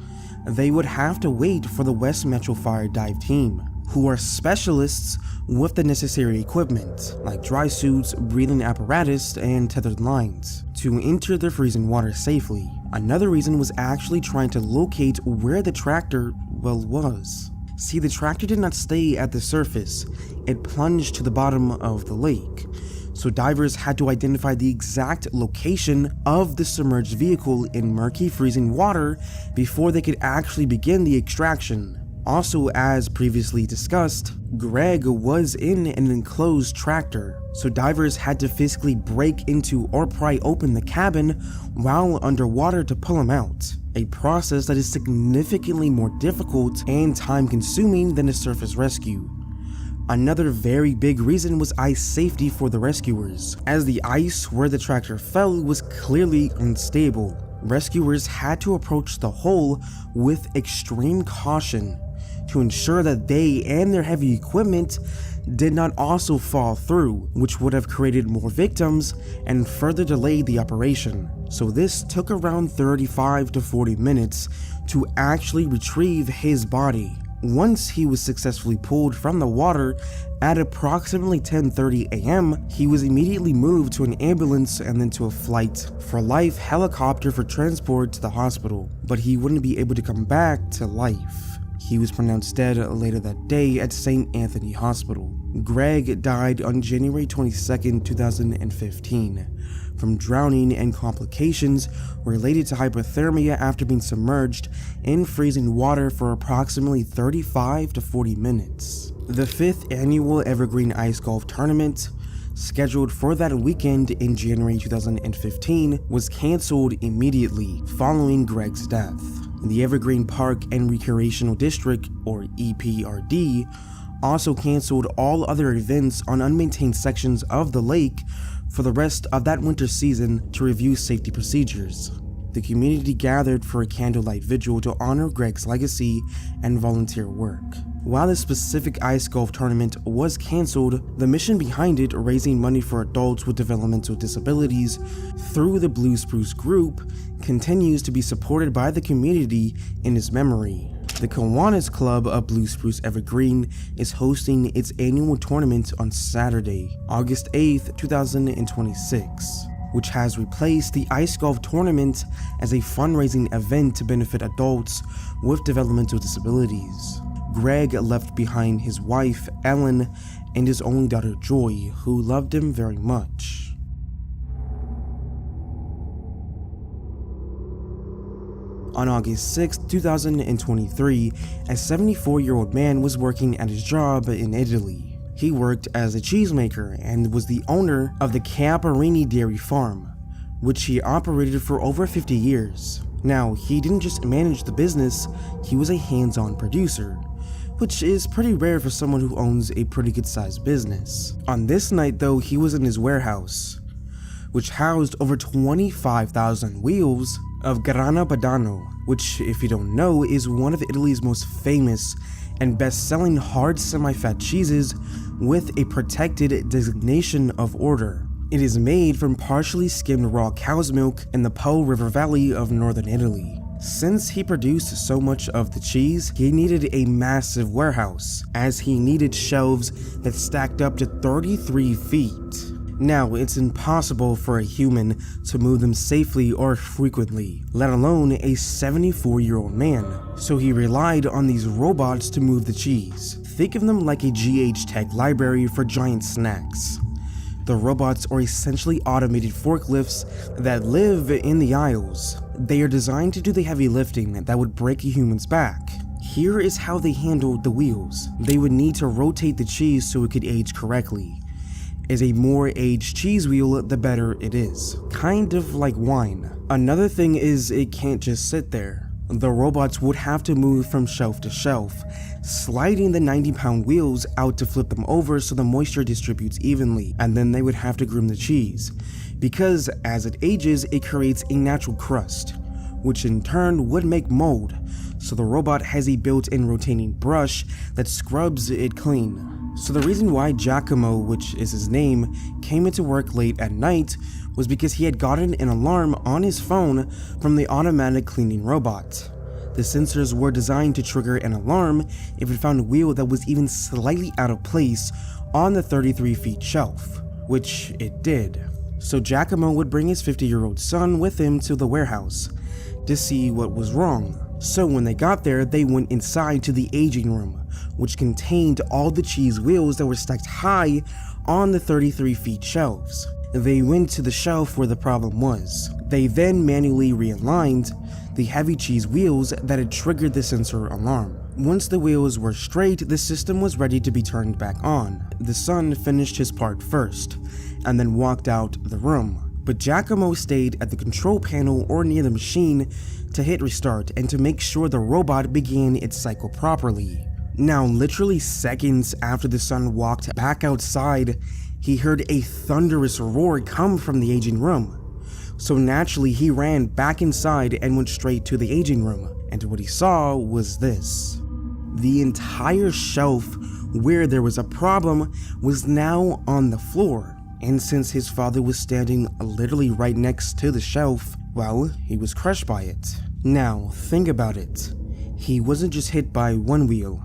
they would have to wait for the West Metro Fire Dive Team, who are specialists with the necessary equipment, like dry suits, breathing apparatus, and tethered lines, to enter the freezing water safely. Another reason was actually trying to locate where the tractor, was. See, the tractor did not stay at the surface, it plunged to the bottom of the lake. So divers had to identify the exact location of the submerged vehicle in murky freezing water before they could actually begin the extraction. Also, as previously discussed, Greg was in an enclosed tractor, so divers had to physically break into or pry open the cabin while underwater to pull him out, a process that is significantly more difficult and time-consuming than a surface rescue. Another very big reason was ice safety for the rescuers, as the ice where the tractor fell was clearly unstable. Rescuers had to approach the hole with extreme caution to ensure that they and their heavy equipment did not also fall through, which would have created more victims and further delayed the operation. So this took around 35 to 40 minutes to actually retrieve his body. Once he was successfully pulled from the water at approximately 10:30 a.m., he was immediately moved to an ambulance and then to a flight for life helicopter for transport to the hospital, but he wouldn't be able to come back to life. He was pronounced dead later that day at St. Anthony Hospital. Greg died on January 22, 2015, from drowning and complications related to hypothermia after being submerged in freezing water for approximately 35 to 40 minutes. The 5th annual Evergreen Ice Golf Tournament, scheduled for that weekend in January 2015, was cancelled immediately following Greg's death. The Evergreen Park and Recreational District, or EPRD, also cancelled all other events on unmaintained sections of the lake for the rest of that winter season to review safety procedures. The community gathered for a candlelight vigil to honor Greg's legacy and volunteer work. While the specific ice golf tournament was cancelled, the mission behind it, raising money for adults with developmental disabilities through the Blue Spruce group, continues to be supported by the community in his memory. The Kiwanis Club of Blue Spruce Evergreen is hosting its annual tournament on Saturday, August 8th, 2026, which has replaced the ice golf tournament as a fundraising event to benefit adults with developmental disabilities. Greg left behind his wife, Ellen, and his only daughter, Joy, who loved him very much. On August 6, 2023, a 74-year-old man was working at his job in Italy. He worked as a cheesemaker and was the owner of the Caparini Dairy Farm, which he operated for over 50 years. Now, he didn't just manage the business, he was a hands-on producer, which is pretty rare for someone who owns a pretty good-sized business. On this night though, he was in his warehouse, which housed over 25,000 wheels of Grana Padano, which, if you don't know, is one of Italy's most famous and best-selling hard semi-fat cheeses with a protected designation of order. It is made from partially skimmed raw cow's milk in the Po River Valley of northern Italy. Since he produced so much of the cheese, he needed a massive warehouse, as he needed shelves that stacked up to 33 feet. Now, it's impossible for a human to move them safely or frequently, let alone a 74-year-old man, so he relied on these robots to move the cheese. Think of them like a GH Tech library for giant snacks. The robots are essentially automated forklifts that live in the aisles. They are designed to do the heavy lifting that would break a human's back. Here is how they handled the wheels. They would need to rotate the cheese so it could age correctly. As a more aged cheese wheel, the better it is. Kind of like wine. Another thing is it can't just sit there. The robots would have to move from shelf to shelf, sliding the 90-pound wheels out to flip them over so the moisture distributes evenly, and then they would have to groom the cheese, because as it ages, it creates a natural crust, which in turn would make mold, so the robot has a built-in rotating brush that scrubs it clean. So the reason why Giacomo, which is his name, came into work late at night was because he had gotten an alarm on his phone from the automatic cleaning robot. The sensors were designed to trigger an alarm if it found a wheel that was even slightly out of place on the 33 feet shelf, which it did. So Giacomo would bring his 50-year-old son with him to the warehouse to see what was wrong. So when they got there, they went inside to the aging room, which contained all the cheese wheels that were stacked high on the 33 feet shelves. They went to the shelf where the problem was. They then manually realigned the heavy cheese wheels that had triggered the sensor alarm. Once the wheels were straight, the system was ready to be turned back on. The son finished his part first, and then walked out the room. But Giacomo stayed at the control panel or near the machine to hit restart and to make sure the robot began its cycle properly. Now, literally seconds after the son walked back outside, he heard a thunderous roar come from the aging room. So naturally, he ran back inside and went straight to the aging room. And what he saw was this. The entire shelf where there was a problem was now on the floor. And since his father was standing literally right next to the shelf, well, he was crushed by it. Now, think about it. He wasn't just hit by one wheel.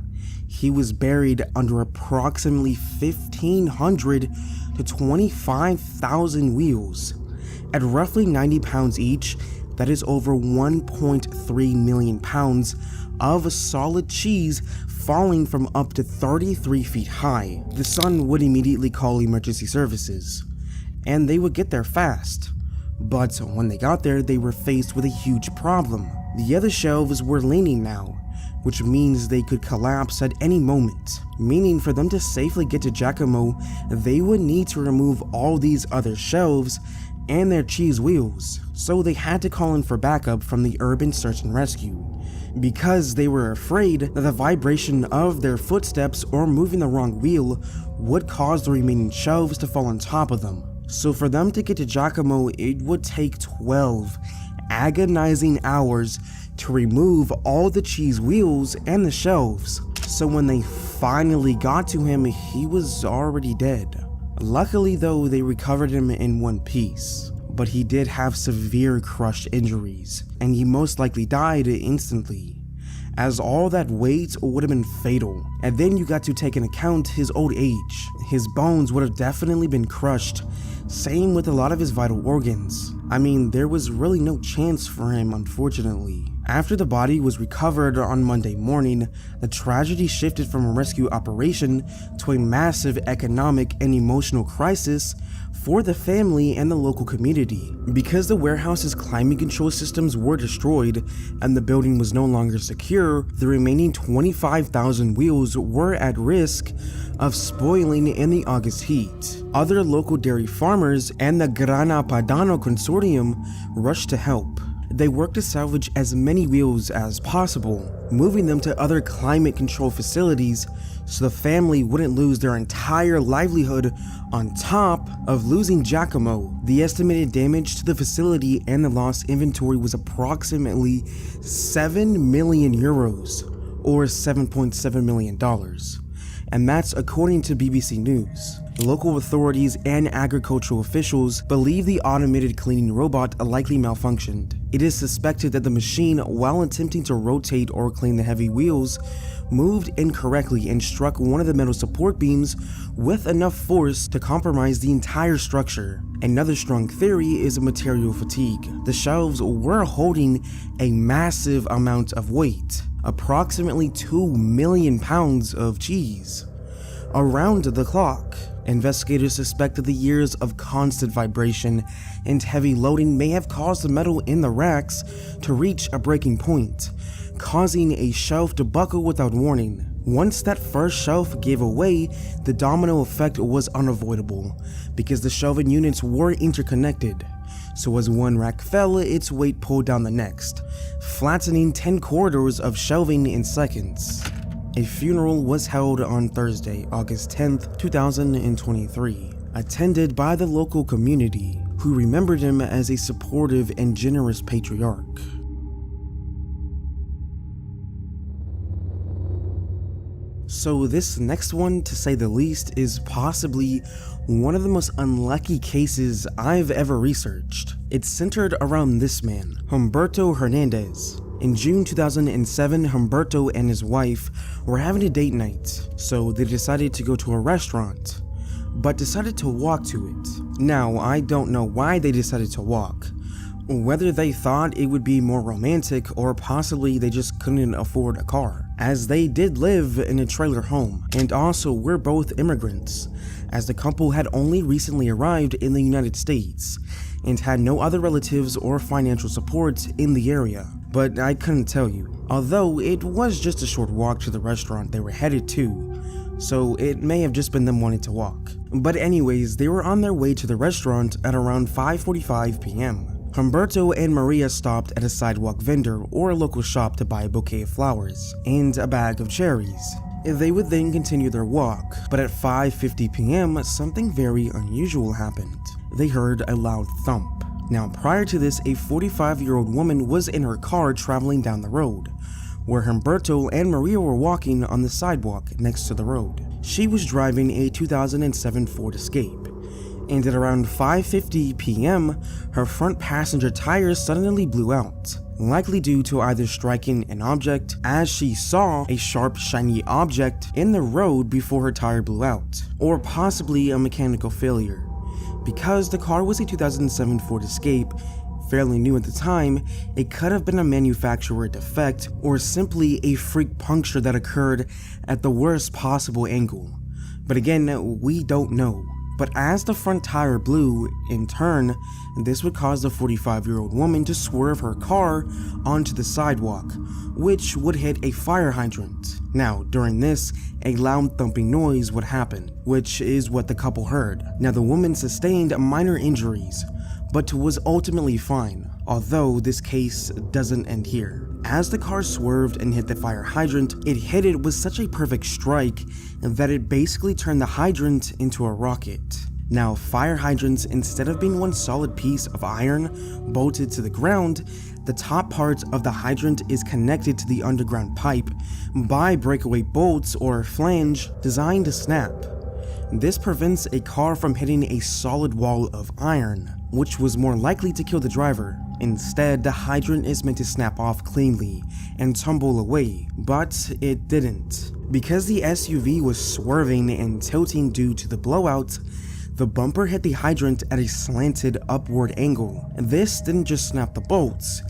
He was buried under approximately 1,500 to 25,000 wheels. At roughly 90 pounds each, that is over 1.3 million pounds of solid cheese falling from up to 33 feet high. The son would immediately call emergency services, and they would get there fast. But when they got there, they were faced with a huge problem. The other shelves were leaning now, which means they could collapse at any moment, meaning for them to safely get to Giacomo, they would need to remove all these other shelves and their cheese wheels, so they had to call in for backup from the urban search and rescue, because they were afraid that the vibration of their footsteps or moving the wrong wheel would cause the remaining shelves to fall on top of them. So for them to get to Giacomo, it would take 12 agonizing hours to remove all the cheese wheels and the shelves. So when they finally got to him, he was already dead. Luckily though, they recovered him in one piece, but he did have severe crushed injuries, and he most likely died instantly, as all that weight would have been fatal. And then you got to take into account his old age. His bones would have definitely been crushed, same with a lot of his vital organs. I mean, there was really no chance for him, unfortunately. After the body was recovered on Monday morning, the tragedy shifted from a rescue operation to a massive economic and emotional crisis for the family and the local community. Because the warehouse's climate control systems were destroyed and the building was no longer secure, the remaining 25,000 wheels were at risk of spoiling in the August heat. Other local dairy farmers and the Grana Padano Consortium rushed to help. They worked to salvage as many wheels as possible, moving them to other climate control facilities so the family wouldn't lose their entire livelihood on top of losing Giacomo. The estimated damage to the facility and the lost inventory was approximately 7 million euros, or $7.7 million. And that's according to BBC News. Local authorities and agricultural officials believe the automated cleaning robot likely malfunctioned. It is suspected that the machine, while attempting to rotate or clean the heavy wheels, moved incorrectly and struck one of the metal support beams with enough force to compromise the entire structure. Another strong theory is material fatigue. The shelves were holding a massive amount of weight, approximately 2 million pounds of cheese, around the clock. Investigators suspect that the years of constant vibration and heavy loading may have caused the metal in the racks to reach a breaking point, causing a shelf to buckle without warning. Once that first shelf gave away, the domino effect was unavoidable because the shelving units were interconnected. So as one rack fell, its weight pulled down the next, flattening 10 corridors of shelving in seconds. A funeral was held on Thursday, August 10th, 2023, attended by the local community, who remembered him as a supportive and generous patriarch. So this next one, to say the least, is possibly one of the most unlucky cases I've ever researched. It's centered around this man, Humberto Hernandez. In June 2007, Humberto and his wife were having a date night, so they decided to go to a restaurant, but decided to walk to it. Now, I don't know why they decided to walk, whether they thought it would be more romantic or possibly they just couldn't afford a car, as they did live in a trailer home, and also were both immigrants, as the couple had only recently arrived in the United States and had no other relatives or financial support in the area. But I couldn't tell you, although it was just a short walk to the restaurant they were headed to, so it may have just been them wanting to walk. But anyways, they were on their way to the restaurant at around 5:45 p.m. Humberto and Maria stopped at a sidewalk vendor or a local shop to buy a bouquet of flowers and a bag of cherries. They would then continue their walk, but at 5:50 p.m. something very unusual happened. They heard a loud thump. Now, prior to this, a 45-year-old woman was in her car traveling down the road, where Humberto and Maria were walking on the sidewalk next to the road. She was driving a 2007 Ford Escape, and at around 5:50 p.m., her front passenger tire suddenly blew out, likely due to either striking an object, as she saw a sharp, shiny object in the road before her tire blew out, or possibly a mechanical failure. Because the car was a 2007 Ford Escape, fairly new at the time, it could have been a manufacturer defect or simply a freak puncture that occurred at the worst possible angle. But again, we don't know. But as the front tire blew, in turn, this would cause the 45-year-old woman to swerve her car onto the sidewalk, which would hit a fire hydrant. Now, during this, a loud thumping noise would happen, which is what the couple heard. Now, the woman sustained minor injuries, but was ultimately fine, although this case doesn't end here. As the car swerved and hit the fire hydrant, it hit it with such a perfect strike that it basically turned the hydrant into a rocket. Now, fire hydrants, instead of being one solid piece of iron bolted to the ground, the top part of the hydrant is connected to the underground pipe by breakaway bolts or flange designed to snap. This prevents a car from hitting a solid wall of iron, which was more likely to kill the driver. Instead, the hydrant is meant to snap off cleanly and tumble away, but it didn't. Because the SUV was swerving and tilting due to the blowout, the bumper hit the hydrant at a slanted upward angle. This didn't just snap the bolts,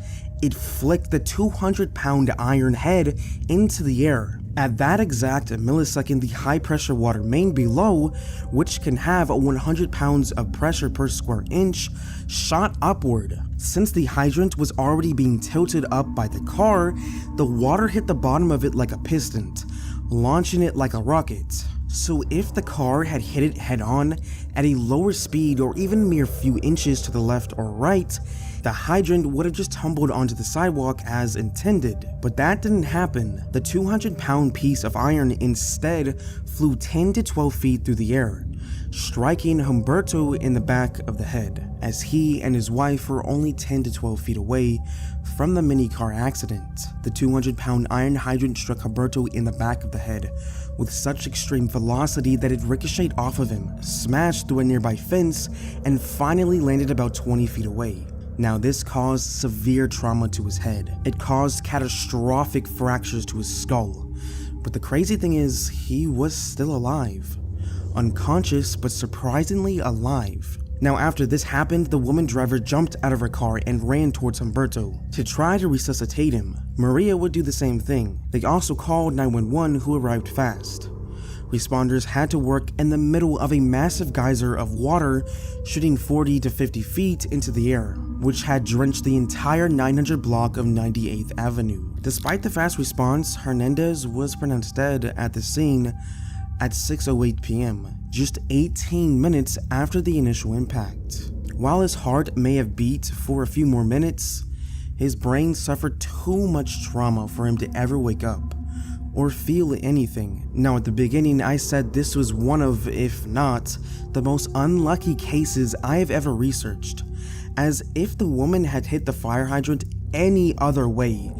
it flicked the 200-pound iron head into the air. At that exact millisecond, the high-pressure water main below, which can have 100 pounds of pressure per square inch, shot upward. Since the hydrant was already being tilted up by the car, the water hit the bottom of it like a piston, launching it like a rocket. So if the car had hit it head-on at a lower speed or even a mere few inches to the left or right, the hydrant would have just tumbled onto the sidewalk as intended. But that didn't happen. The 200-pound piece of iron instead flew 10 to 12 feet through the air, striking Humberto in the back of the head, as he and his wife were only 10 to 12 feet away from the mini-car accident. The 200-pound iron hydrant struck Humberto in the back of the head with such extreme velocity that it ricocheted off of him, smashed through a nearby fence, and finally landed about 20 feet away. Now, this caused severe trauma to his head. It caused catastrophic fractures to his skull. But the crazy thing is, he was still alive. Unconscious, but surprisingly alive. Now, after this happened, the woman driver jumped out of her car and ran towards Humberto to try to resuscitate him. Maria would do the same thing. They also called 911, who arrived fast. Responders had to work in the middle of a massive geyser of water shooting 40 to 50 feet into the air, which had drenched the entire 900 block of 98th Avenue. Despite the fast response, Hernandez was pronounced dead at the scene at 6:08 p.m., just 18 minutes after the initial impact. While his heart may have beat for a few more minutes, his brain suffered too much trauma for him to ever wake up or feel anything. Now, at the beginning, I said this was one of, if not, the most unlucky cases I have ever researched, as if the woman had hit the fire hydrant any other way,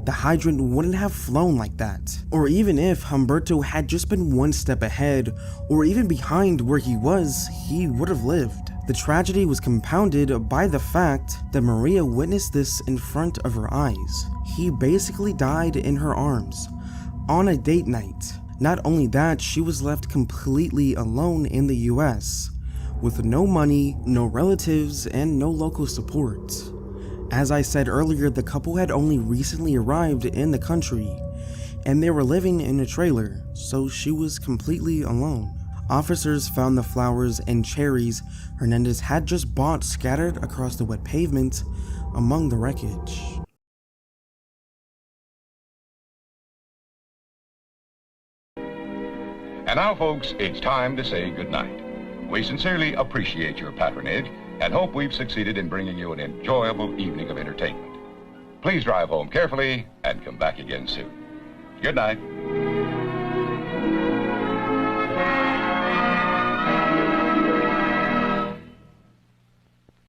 the hydrant wouldn't have flown like that. Or even if Humberto had just been one step ahead, or even behind where he was, he would have lived. The tragedy was compounded by the fact that Maria witnessed this in front of her eyes. He basically died in her arms, on a date night. Not only that, she was left completely alone in the US, with no money, no relatives, and no local support. As I said earlier, the couple had only recently arrived in the country, and they were living in a trailer, so she was completely alone. Officers found the flowers and cherries Hernandez had just bought scattered across the wet pavement among the wreckage. And now, folks, it's time to say goodnight. We sincerely appreciate your patronage and hope we've succeeded in bringing you an enjoyable evening of entertainment. Please drive home carefully and come back again soon. Good night.